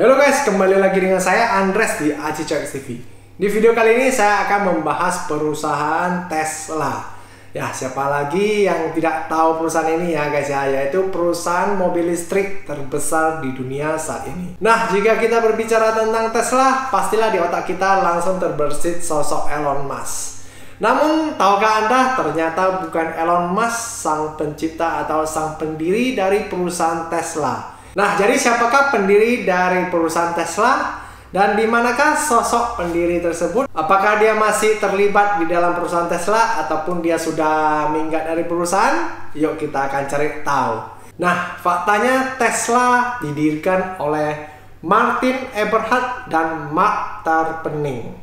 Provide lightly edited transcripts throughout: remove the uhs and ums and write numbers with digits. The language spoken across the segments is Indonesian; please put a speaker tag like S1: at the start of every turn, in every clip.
S1: Halo guys, kembali lagi dengan saya Andres di Aci Cox TV. Di video kali ini saya akan membahas perusahaan Tesla. Ya, siapa lagi yang tidak tahu perusahaan ini ya guys ya, yaitu perusahaan mobil listrik terbesar di dunia saat ini. Nah, jika kita berbicara tentang Tesla, pastilah di otak kita langsung terbersit sosok Elon Musk. Namun, tahukah Anda ternyata bukan Elon Musk sang pencipta atau sang pendiri dari perusahaan Tesla. Nah, jadi siapakah pendiri dari perusahaan Tesla? Dan di manakah sosok pendiri tersebut? Apakah dia masih terlibat di dalam perusahaan Tesla ataupun dia sudah minggat dari perusahaan? Yuk kita akan cari tahu. Nah, faktanya Tesla didirikan oleh Martin Eberhard dan Mark Tarpenning.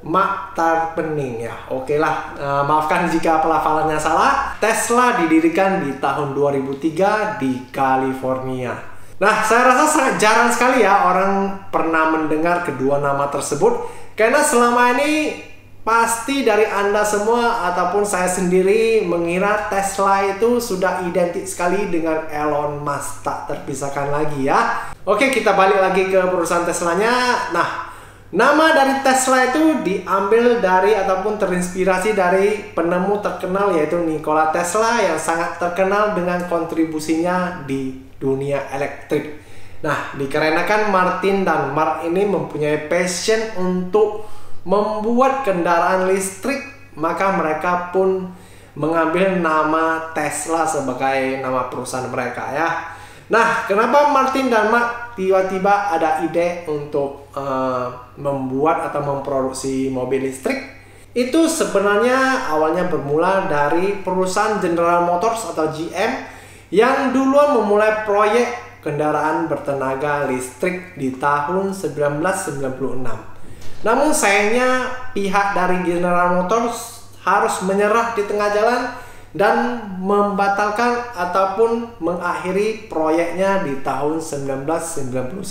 S1: Mark Tarpenning ya, oke lah, maafkan jika pelafalannya salah. Tesla didirikan di tahun 2003 di California. Nah, saya rasa sangat jarang sekali ya orang pernah mendengar kedua nama tersebut, karena selama ini pasti dari Anda semua ataupun saya sendiri mengira Tesla itu sudah identik sekali dengan Elon Musk, tak terpisahkan lagi ya. Oke, kita balik lagi ke perusahaan Teslanya. Nah, nama dari Tesla itu diambil dari ataupun terinspirasi dari penemu terkenal yaitu Nikola Tesla yang sangat terkenal dengan kontribusinya di dunia elektrik. Nah, dikarenakan Martin dan Mark ini mempunyai passion untuk membuat kendaraan listrik, maka mereka pun mengambil nama Tesla sebagai nama perusahaan mereka ya. Nah, kenapa Martin dan Mark tiba-tiba ada ide untuk membuat atau memproduksi mobil listrik? Itu sebenarnya awalnya bermula dari perusahaan General Motors atau GM yang duluan memulai proyek kendaraan bertenaga listrik di tahun 1996. Namun sayangnya pihak dari General Motors harus menyerah di tengah jalan dan membatalkan ataupun mengakhiri proyeknya di tahun 1999.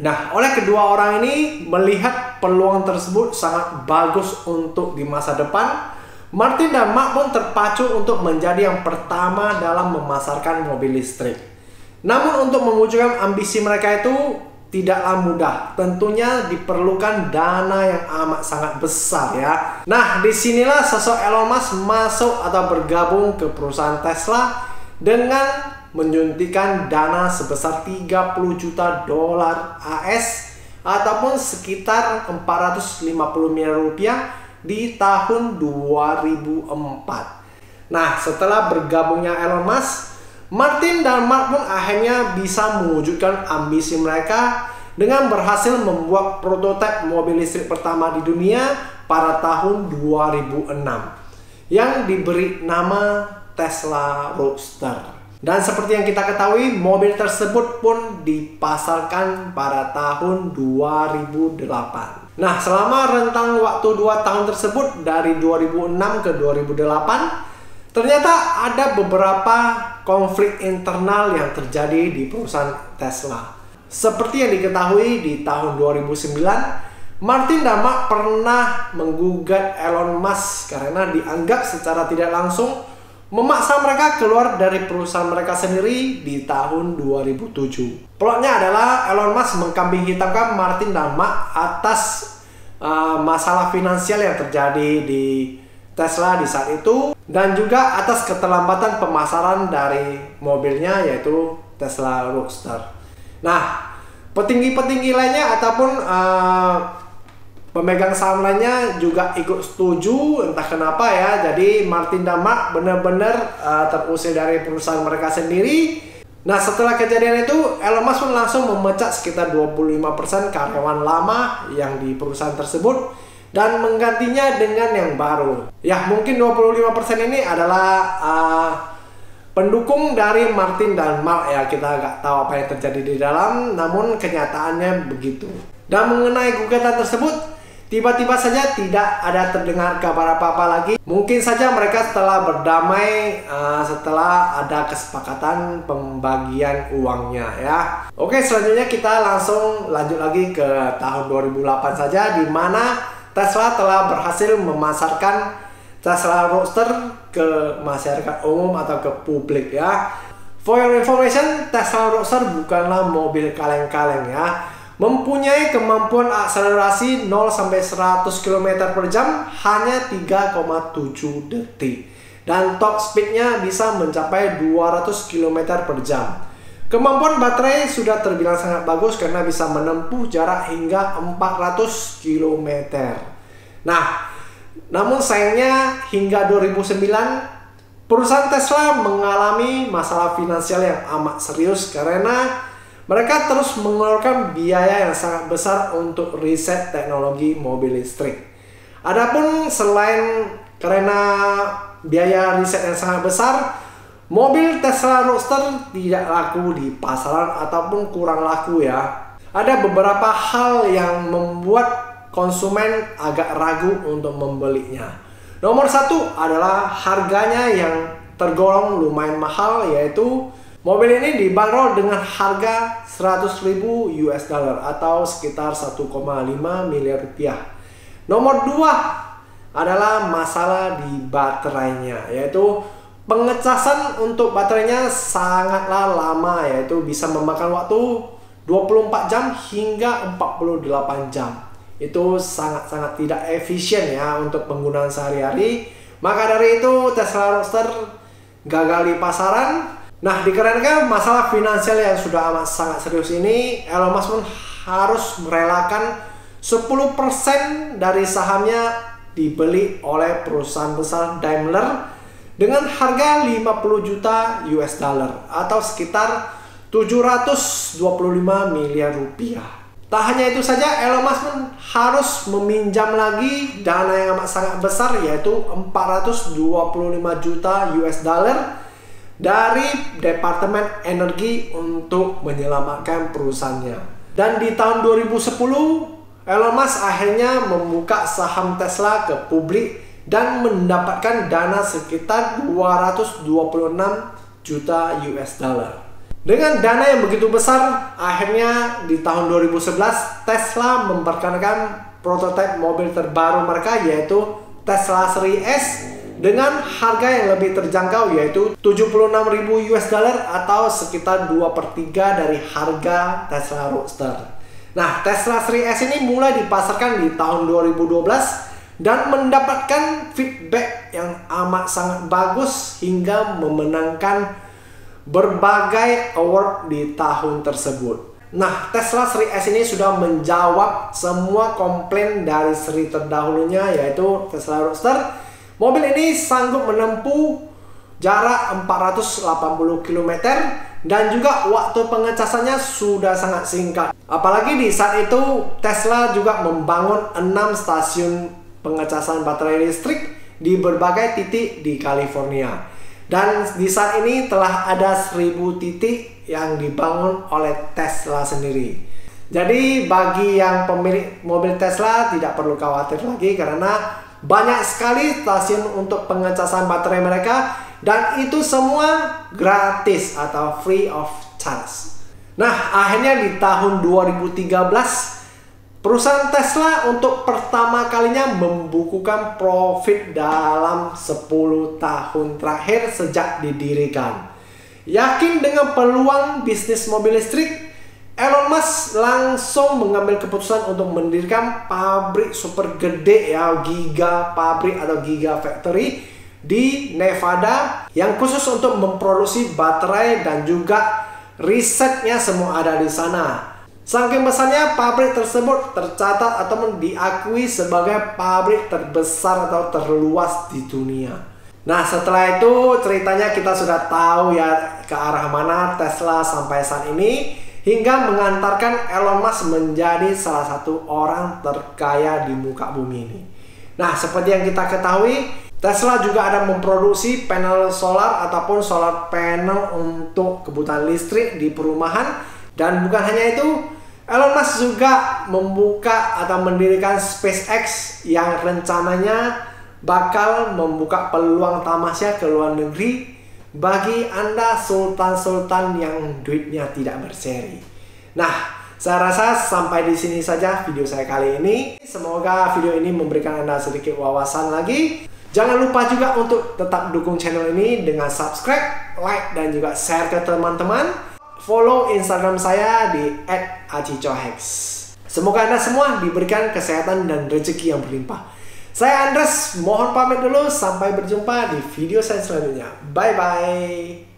S1: Nah, oleh kedua orang ini melihat peluang tersebut sangat bagus untuk di masa depan, Martin dan Mark pun terpacu untuk menjadi yang pertama dalam memasarkan mobil listrik. Namun untuk mewujudkan ambisi mereka itu tidaklah mudah. Tentunya diperlukan dana yang amat sangat besar ya. Nah, disinilah sosok Elon Musk masuk atau bergabung ke perusahaan Tesla dengan menyuntikkan dana sebesar 30 juta dolar AS ataupun sekitar 450 miliar rupiah di tahun 2004. Nah, setelah bergabungnya Elon Musk, Martin dan Mark pun akhirnya bisa mewujudkan ambisi mereka dengan berhasil membuat prototipe mobil listrik pertama di dunia pada tahun 2006 yang diberi nama Tesla Roadster. Dan seperti yang kita ketahui, mobil tersebut pun dipasarkan pada tahun 2008. Nah, selama rentang waktu 2 tahun tersebut dari 2006 ke 2008, ternyata ada beberapa konflik internal yang terjadi di perusahaan Tesla. Seperti yang diketahui di tahun 2009, Martin dan Mark pernah menggugat Elon Musk karena dianggap secara tidak langsung memaksa mereka keluar dari perusahaan mereka sendiri di tahun 2007. Plotnya adalah Elon Musk mengkambing hitamkan Martin dan Mark atas masalah finansial yang terjadi di Tesla di saat itu dan juga atas keterlambatan pemasaran dari mobilnya yaitu Tesla Roadster. Nah, petinggi-petinggi lainnya ataupun pemegang saham lainnya juga ikut setuju, entah kenapa ya. Jadi Martin dan Mark benar-benar terusir dari perusahaan mereka sendiri. Nah, setelah kejadian itu, Elon Musk pun langsung memecat sekitar 25% karyawan lama yang di perusahaan tersebut dan menggantinya dengan yang baru. Ya, mungkin 25% ini adalah pendukung dari Martin dan Mark ya. Kita nggak tahu apa yang terjadi di dalam, namun kenyataannya begitu. Dan mengenai gugatan tersebut, tiba-tiba saja tidak ada terdengar kabar apa-apa lagi. Mungkin saja mereka setelah berdamai setelah ada kesepakatan pembagian uangnya ya. Oke, selanjutnya kita langsung lanjut lagi ke tahun 2008 saja, di mana Tesla telah berhasil memasarkan Tesla Roadster ke masyarakat umum atau ke publik ya. For your information, Tesla Roadster bukanlah mobil kaleng-kaleng ya. Mempunyai kemampuan akselerasi 0 sampai 100 km per jam hanya 3,7 detik. Dan top speednya bisa mencapai 200 km per jam. Kemampuan baterai sudah terbilang sangat bagus karena bisa menempuh jarak hingga 400 km. Nah, namun sayangnya hingga 2009 perusahaan Tesla mengalami masalah finansial yang amat serius karena mereka terus mengeluarkan biaya yang sangat besar untuk riset teknologi mobil listrik. Adapun selain karena biaya riset yang sangat besar, mobil Tesla Roadster tidak laku di pasaran ataupun kurang laku ya. Ada beberapa hal yang membuat konsumen agak ragu untuk membelinya. Nomor satu adalah harganya yang tergolong lumayan mahal, yaitu mobil ini dibanderol dengan harga 100.000 US dollar atau sekitar 1,5 miliar rupiah. Nomor dua adalah masalah di baterainya, yaitu pengecasan untuk baterainya sangatlah lama, yaitu bisa memakan waktu 24 jam hingga 48 jam. Itu sangat-sangat tidak efisien ya untuk penggunaan sehari-hari. Maka dari itu Tesla Roadster gagal di pasaran. Nah, dikarenakan masalah finansial yang sudah amat sangat serius ini, Elon Musk pun harus merelakan 10% dari sahamnya dibeli oleh perusahaan besar Daimler dengan harga 50 juta US dollar atau sekitar 725 miliar rupiah. Tak hanya itu saja, Elon Musk pun harus meminjam lagi dana yang amat sangat besar, yaitu 425 juta US dollar dari Departemen Energi untuk menyelamatkan perusahaannya. Dan di tahun 2010, Elon Musk akhirnya membuka saham Tesla ke publik dan mendapatkan dana sekitar 226 juta US dollar. Dengan dana yang begitu besar, akhirnya di tahun 2011 Tesla memperkenalkan prototipe mobil terbaru mereka, yaitu Tesla Series S dengan harga yang lebih terjangkau, yaitu 76.000 US dollar atau sekitar 2/3 dari harga Tesla Roadster. Nah, Tesla Series S ini mulai dipasarkan di tahun 2012 dan mendapatkan feedback yang amat sangat bagus hingga memenangkan berbagai award di tahun tersebut. Nah, Tesla Series S ini sudah menjawab semua komplain dari seri terdahulunya, yaitu Tesla Roadster. Mobil ini sanggup menempuh jarak 480 km dan juga waktu pengecasannya sudah sangat singkat. Apalagi di saat itu Tesla juga membangun 6 stasiun pengecasan baterai listrik di berbagai titik di California. Dan di saat ini telah ada 1000 titik yang dibangun oleh Tesla sendiri. Jadi bagi yang pemilik mobil Tesla tidak perlu khawatir lagi karena banyak sekali stasiun untuk pengecasan baterai mereka dan itu semua gratis atau free of charge. Nah, akhirnya di tahun 2013 perusahaan Tesla untuk pertama kalinya membukukan profit dalam 10 tahun terakhir sejak didirikan. Yakin dengan peluang bisnis mobil listrik, Elon Musk langsung mengambil keputusan untuk mendirikan pabrik super gede ya, giga pabrik atau giga factory di Nevada yang khusus untuk memproduksi baterai dan juga risetnya semua ada di sana. Saking besarnya pabrik tersebut tercatat ataupun diakui sebagai pabrik terbesar atau terluas di dunia. Nah, setelah itu ceritanya kita sudah tahu ya ke arah mana Tesla sampai saat ini hingga mengantarkan Elon Musk menjadi salah satu orang terkaya di muka bumi ini. Nah, seperti yang kita ketahui, Tesla juga ada memproduksi panel solar ataupun solar panel untuk kebutuhan listrik di perumahan. Dan bukan hanya itu, Elon Musk juga membuka atau mendirikan SpaceX yang rencananya bakal membuka peluang tamasya ke luar negeri bagi Anda sultan-sultan yang duitnya tidak berseri. Nah, saya rasa sampai di sini saja video saya kali ini. Semoga video ini memberikan Anda sedikit wawasan lagi. Jangan lupa juga untuk tetap dukung channel ini dengan subscribe like, dan juga share ke teman-teman. Follow Instagram saya di @acicohex. Semoga Anda semua diberikan kesehatan dan rezeki yang berlimpah. Saya Andres, mohon pamit dulu. Sampai berjumpa di video saya selanjutnya. Bye-bye.